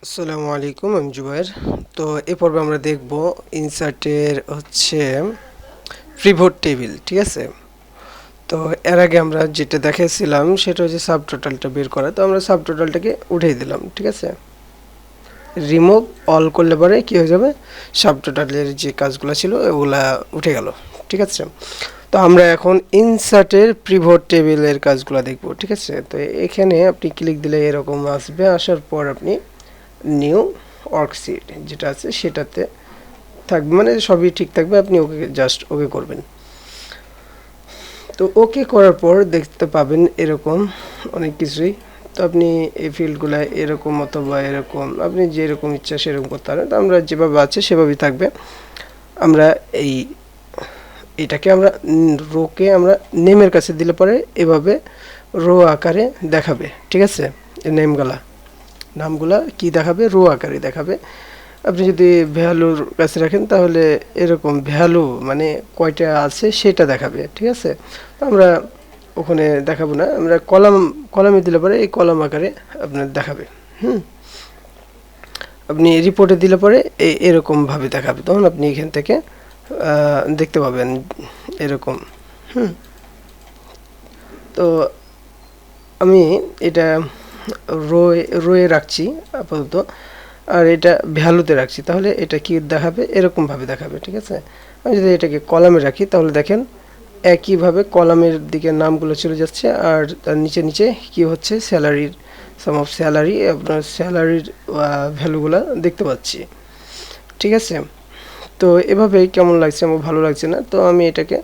আসসালামু আলাইকুম, আমি জুবায়ের। তো এ পর্বে আমরা দেখব ইনসার্টের হচ্ছে পিভট টেবিল, ঠিক আছে? তো এর আগে আমরা যেটা দেখেছিলাম সেটা হচ্ছে সাব টোটালটা বের করা। তো আমরা সাব টোটালটাকে উঠিয়ে দিলাম, ঠিক আছে? রিমুভ অল করলে পরে কী হয়ে যাবে, সাব টোটালের যে কাজগুলো ছিল ওগুলা উঠে গেল, ঠিক আছে? তো আমরা এখন ইনসার্টের পিভট টেবিলের কাজগুলো দেখব, ঠিক আছে? তো এখানে আপনি ক্লিক দিলে এরকম আসবে, আসার পর আপনি নিউ ওয়ার্কশিট যেটা আছে সেটাতে থাকবে, মানে সবই ঠিক থাকবে, আপনি ওকে জাস্ট ওকে করবেন। তো ওকে করার পর দেখতে পাবেন এরকম অনেক কিছুই। তো আপনি এই ফিল্ডগুলো এরকম অথবা এরকম আপনি যেরকম ইচ্ছা সেরকম করতে পারেন। তো আমরা যেভাবে আছে সেভাবেই থাকবে। আমরা এটাকে আমরা রোকে আমরা নেমের কাছে দিলে পরে এভাবে রো আকারে দেখাবে, ঠিক আছে? নামগুলা কি দেখাবে, রো আকারে দেখাবে। আপনি যদি ভ্যালুর কাছে রাখেন তাহলে এরকম ভ্যালু মানে কয়টা আছে সেটা দেখাবে, ঠিক আছে? তো আমরা ওখানে দেখাবো না, আমরা কলামে দিলে পরে এই কলাম আকারে আপনার দেখাবে। হুম, আপনি রিপোর্টে দিলে পরে এরকমভাবে দেখাবে, তখন আপনি এখান থেকে দেখতে পাবেন এরকম। হুম, তো আমি এটা রোয়ে রাখছি আপাতত, আর এটা ভ্যালুতে রাখছি, তাহলে এটা কি দেখাবে, এরকমভাবে দেখাবে, ঠিক আছে? আমি যদি এটাকে কলামে রাখি তাহলে দেখেন একইভাবে কলামের দিকে নামগুলো চলে যাচ্ছে, আর তার নিচে নিচে কি হচ্ছে, স্যালারির সাম অফ স্যালারি, আপনার স্যালারির ভ্যালুগুলো দেখতে পাচ্ছি, ঠিক আছে? তো এভাবে কেমন লাগছে, আমার ভালো লাগছে না, তো আমি এটাকে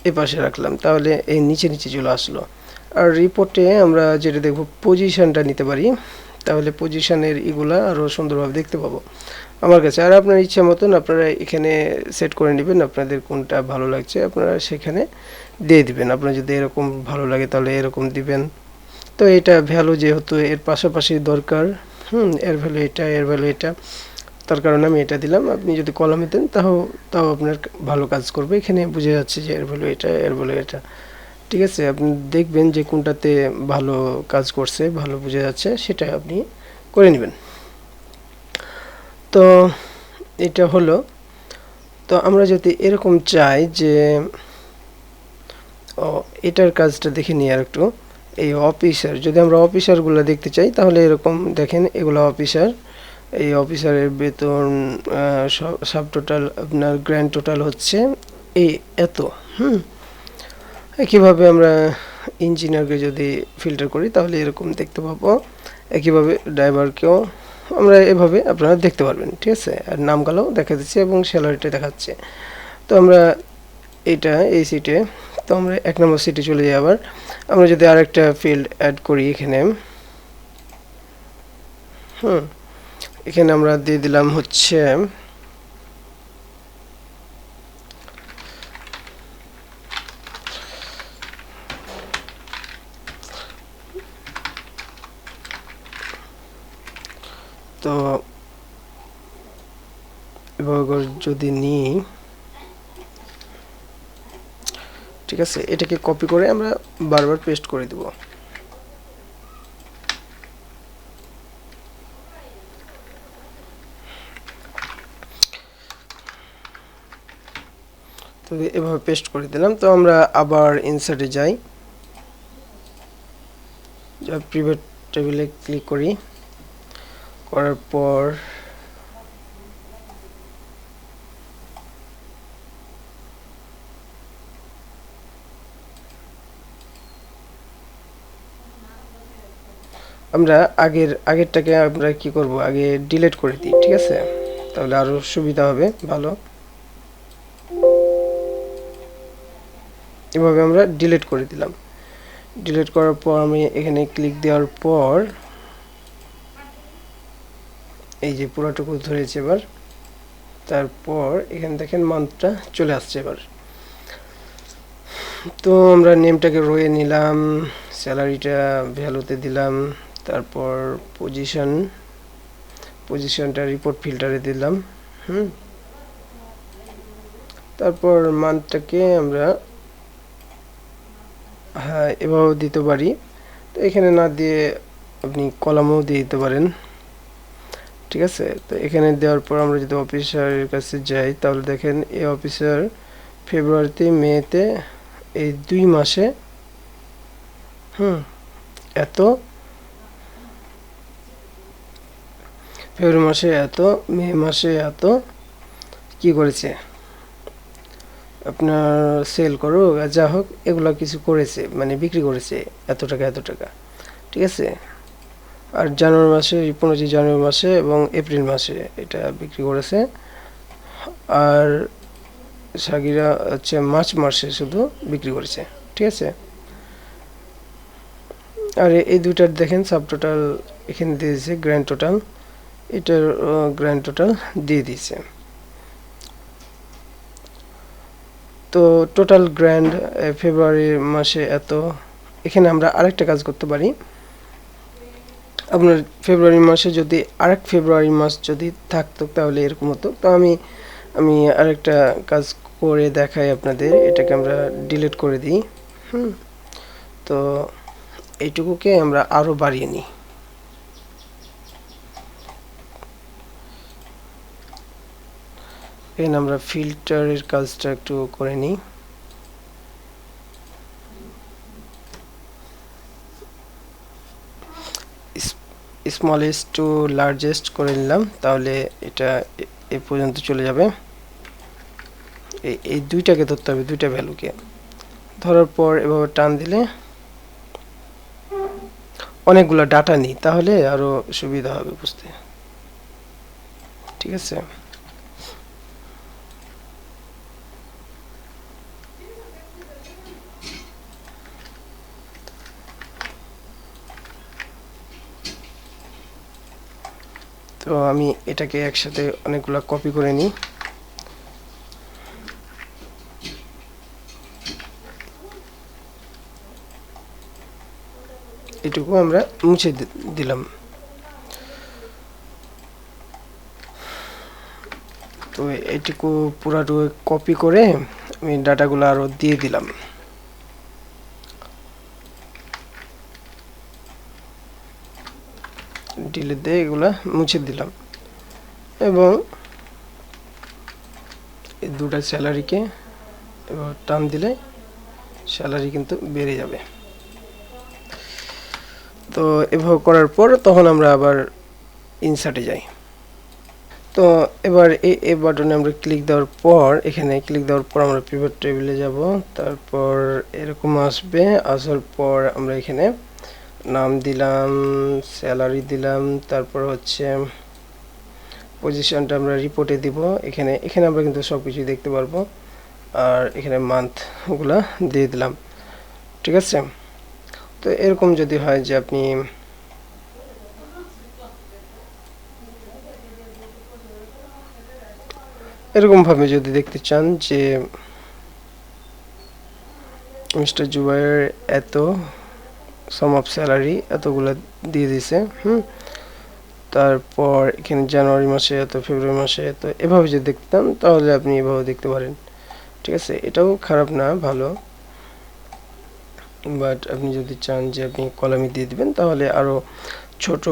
এপাশে রাখলাম, তাহলে এই নিচে নিচে চলে আসলো। আর রিপোর্টে আমরা যেটা দেখব, পজিশনটা নিতে পারি, তাহলে পজিশনের এগুলা আরও সুন্দরভাবে দেখতে পাবো আমার কাছে। আর আপনার ইচ্ছা মতন আপনারা এখানে সেট করে নেবেন, আপনাদের কোনটা ভালো লাগছে আপনারা সেখানে দিয়ে দিবেন। আপনার যদি এরকম ভালো লাগে তাহলে এরকম দিবেন। তো এটা ভ্যালু যেহেতু এর পাশাপাশি দরকার, এর ভ্যালু এটা, এর ভ্যালু এটা, তার কারণে আমি এটা দিলাম। আপনি যদি কলামে দেন তাও আপনার ভালো কাজ করবে। এখানে বুঝে যাচ্ছে যে এর ভ্যালু এটা, এর ভ্যালু এটা, ঠিক আছে? আপনি দেখবেন যে কোনটাতে ভালো কাজ করছে, ভালো বোঝা যাচ্ছে, সেটা আপনি করে নেবেন। তো এটা হলো। তো আমরা যদি এরকম চাই যে এটার কাজটা দেখে নিই আর একটু। এই অফিসার, যদি আমরা অফিসারগুলো দেখতে চাই তাহলে এরকম দেখেন, এগুলো অফিসার। এই অফিসারের বেতন সাব টোটাল আপনার গ্র্যান্ড টোটাল হচ্ছে এই এত। হুম, একইভাবে আমরা ইঞ্জিনিয়ারকে যদি ফিল্টার করি তাহলে এরকম দেখতে পাবো। একইভাবে ড্রাইভারকেও আমরা এভাবে আপনারা দেখতে পারবেন, ঠিক আছে? আর নামগুলোও দেখা দিচ্ছে এবং স্যালারিটা দেখাচ্ছে। তো আমরা এই সিটে, তো আমরা 1 নম্বর সিটে চলে যাই। আবার আমরা যদি আরেকটা ফিল্ড অ্যাড করি এখানে, এখানে আমরা দিয়ে দিলাম হচ্ছে তো এভাবে যদি নিই, ঠিক আছে? এটাকে কপি করে আমরা বারবার পেস্ট করে দেব। তো এভাবে পেস্ট করে দিলাম। তো আমরা আবার ইনসার্টে যাই, প্রিভেট টেবিলে ক্লিক করি, করার পর আমরা আগেরটাকে আমরা কি করব, আগে ডিলিট করে দিই, ঠিক আছে? তাহলে আরো সুবিধা হবে ভালো। এভাবে আমরা ডিলিট করে দিলাম। ডিলিট করার পর আমি এখানে ক্লিক দেওয়ার পর এই যে পুরোটুকু ধরেছে এবার, তারপর এখানে দেখেন মান্থটা চলে আসছে এবার। তো আমরা নেমটাকে রয়ে নিলাম, স্যালারিটা ভ্যালুতে দিলাম, তারপর পজিশনটা রিপোর্ট ফিল্টারে দিলাম। তারপর মান্থটাকে আমরা হ্যাঁ এভাবেও দিতে পারি। তো এখানে না দিয়ে আপনি কলামও দিয়ে দিতে পারেন। ঠিক আছে। তো এখানে দেওয়ার পর আমরা যদি অফিসারের কাছে যাই তাহলে দেখেন এই অফিসার ফেব্রুয়ারিতে মেতে এই 2 মাসে এত, ফেব্রুয়ারি মাসে এত, মে মাসে এত কি করেছে আপনার সেল করুক আর যা হোক এগুলো কিছু করেছে, মানে বিক্রি করেছে এত টাকা এত টাকা, ঠিক আছে। আর জানুয়ারি মাসে 15 জানুয়ারি মাসে এবং এপ্রিল মাসে এটা বিক্রি করেছে। আর সাগিরা হচ্ছে মার্চ মাসে শুধু বিক্রি করেছে, ঠিক আছে। আর এই দুইটার দেখেন সাব টোটাল এখানে দিয়ে দিয়েছে, গ্র্যান্ড টোটাল, এটার গ্র্যান্ড টোটাল দিয়ে দিয়েছে। তো টোটাল গ্র্যান্ড ফেব্রুয়ারি মাসে এত। এখানে আমরা আরেকটা কাজ করতে পারি, আপনার ফেব্রুয়ারি মাসে যদি আরেক ফেব্রুয়ারি মাস যদি থাকতো তাহলে এরকম হতো। তো আমি আরেকটা কাজ করে দেখাই আপনাদের, এটাকে আমরা ডিলিট করে দিই। তো এইটুকুকে আমরা আরো বাড়িয়ে নিই। এখানে আমরা ফিল্টারের কাজটা একটু করে নিই। স্মলেস্ট টু লার্জেস্ট করে নিলাম, তাহলে এটা এ পর্যন্ত চলে যাবে। এই দুইটাকে ধরতে হবে, দুইটা ভ্যালুকে ধরার পর এভাবে টান দিলে অনেকগুলো ডাটা নিই, তাহলে আরো সুবিধা হবে বুঝতে, ঠিক আছে। তো আমি এটাকে একসাথে অনেকগুলো কপি করে নিই। এটুকু আমরা মুছে দিলাম। তো এটুকু পুরাটুকু কপি করে আমি ডাটাগুলো আরো দিয়ে দিলাম। ডিলিট দিয়ে এগুলা মুছে দিলাম এবং এই দুটা স্যালারিকে এবার টান দিলে স্যালারি কিন্তু বেড়ে যাবে। তো এভাবে করার পর তখন আমরা আবার ইনসার্টে যাই। তো এবার এই বাটনে আমরা ক্লিক দেওয়ার পর, এখানে ক্লিক দেওয়ার পর আমরা পিভট টেবিলে যাব। তারপর এরকম আসবে, আসার পর আমরা এখানে নাম দিলাম, স্যালারি দিলাম, তারপর হচ্ছে পজিশনটা আমরা রিপোর্টে দিব। এখানে আমরা কিন্তু সব কিছুই দেখতে পারবো। আর এখানে মান্থগুলা দিয়ে দিলাম, ঠিক আছে। তো এরকম যদি হয় যে আপনি এরকম ভাবে যদি দেখতে চান যে মিস্টার জুবায়ের এত সাম অফ স্যালারি এতগুলা দিয়ে দিছে, তারপর এখানে জানুয়ারি মাসে এত, ফেব্রুয়ারি মাসে এত, এভাবে যদি দেখতাম তাহলে আপনি এভাবে দেখতে পারেন, ঠিক আছে। এটাও খারাপ না, ভালো। বাট আপনি যদি চান যে আপনি কলামে দিয়ে দিবেন তাহলে আরো ছোট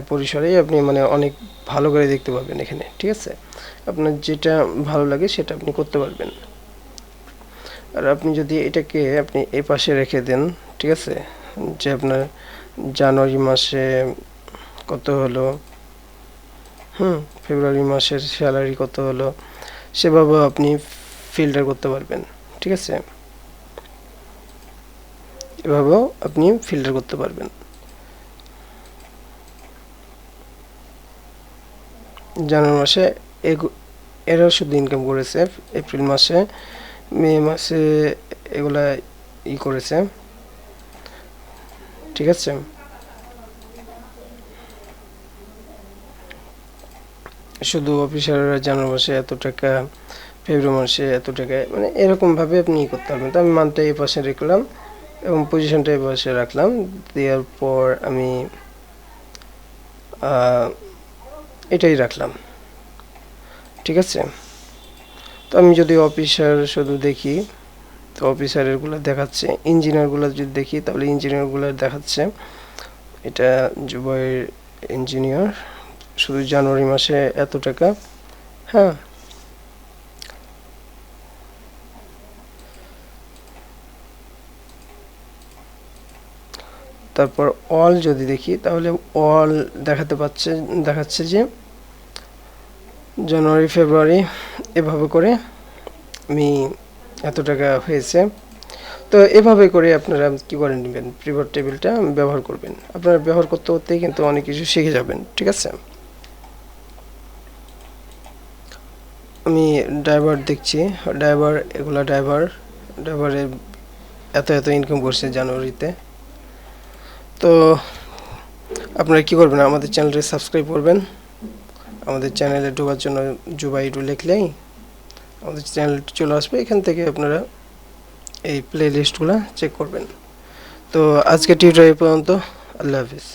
পরিসরেই আপনি মানে অনেক ভালো করে দেখতে পাবেন এখানে, ঠিক আছে। আপনার যেটা ভালো লাগে সেটা আপনি করতে পারবেন। আর আপনি যদি এটাকে আপনি এই পাশে রেখে দেন, ঠিক আছে, যে আপনার জানুয়ারি মাসে কত হলো, ফেব্রুয়ারি মাসের স্যালারি কত হলো, সেভাবে আপনি ফিল্টার করতে পারবেন, ঠিক আছে। এভাবেও আপনি ফিল্টার করতে পারবেন। জানুয়ারি মাসে এরা শুধু ইনকাম করেছে, এপ্রিল মাসে, মে মাসে এগুলা করেছে, ঠিক আছে। শুধু অফিসাররা জানুয়ারি মাসে এত টাকা, ফেব্রুয়ারি মাসে এত টাকা, মানে এরকম ভাবে আপনি করতে পারবেন। তো আমি মান্থটা এই পাশে রাখলাম এবং পজিশনটা এই পাশে রাখলাম, দেওয়ার পর আমি এটাই রাখলাম, ঠিক আছে। তো আমি যদি অফিসার শুধু দেখি তো অফিসারেরগুলো দেখাচ্ছে, ইঞ্জিনিয়ারগুলো যদি দেখি তাহলে ইঞ্জিনিয়ারগুলো দেখাচ্ছে। এটা জুবাইর ইঞ্জিনিয়ার শুধু জানুয়ারি মাসে এত টাকা। হ্যাঁ, তারপর অল যদি দেখি তাহলে অল দেখাচ্ছে যে জানুয়ারি ফেব্রুয়ারি এভাবে করে আমি এত টাকা হয়েছে। তো এভাবে করে আপনারা কি করে নেবেন, পিভট টেবিলটা ব্যবহার করবেন। আপনারা ব্যবহার করতে করতেই কিন্তু অনেক কিছু শিখে যাবেন, ঠিক আছে। আমি ড্রাইভার দেখছি, ড্রাইভারে এত এত ইনকাম করছে জানুয়ারিতে। তো আপনারা কি করবেন, আমাদের চ্যানেলটি সাবস্ক্রাইব করবেন। আমাদের চ্যানেলে ঢোকার জন্য জুবাইরু লিখলেই আমাদের চ্যানেলটি চলে আসবে। এখান থেকে আপনারা এই প্লে লিস্টগুলো চেক করবেন। তো আজকে টিউটোরিয়াল পর্যন্ত। আল্লাহ হাফিজ।